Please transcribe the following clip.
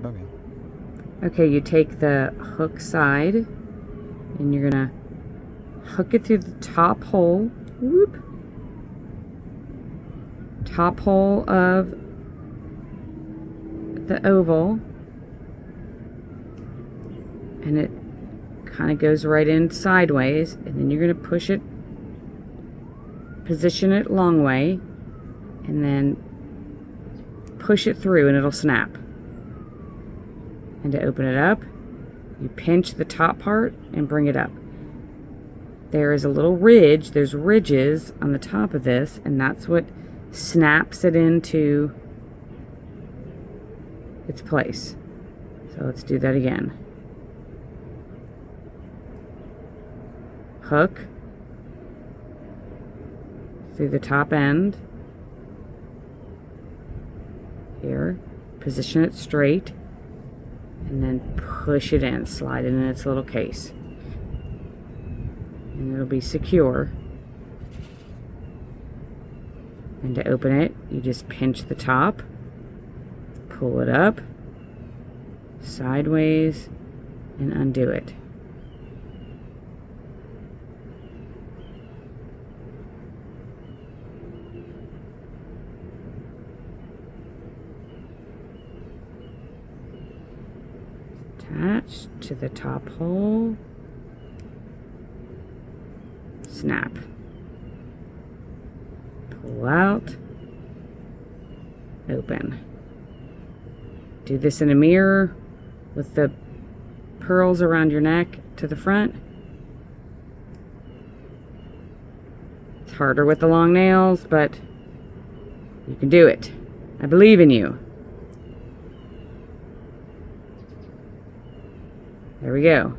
Okay. Okay, you take the hook side and you're gonna hook it through the top hole. Whoop. Top hole of the oval. And it kind of goes right in sideways. And then you're gonna push it, position it long way, and then push it through and it'll snap. And to open it up, you pinch the top part and bring it up. There is a little ridge, there's ridges on the top of this, and that's what snaps it into its place. So let's do that again. Hook through the top end. Here, position it straight, and then push it in, slide it in its little case. And it'll be secure. And to open it, you just pinch the top, pull it up, sideways, and undo it. Attach to the top hole. Snap. Pull out. Open. Do this in a mirror with the pearls around your neck to the front. It's harder with the long nails, but you can do it. I believe in you. There we go.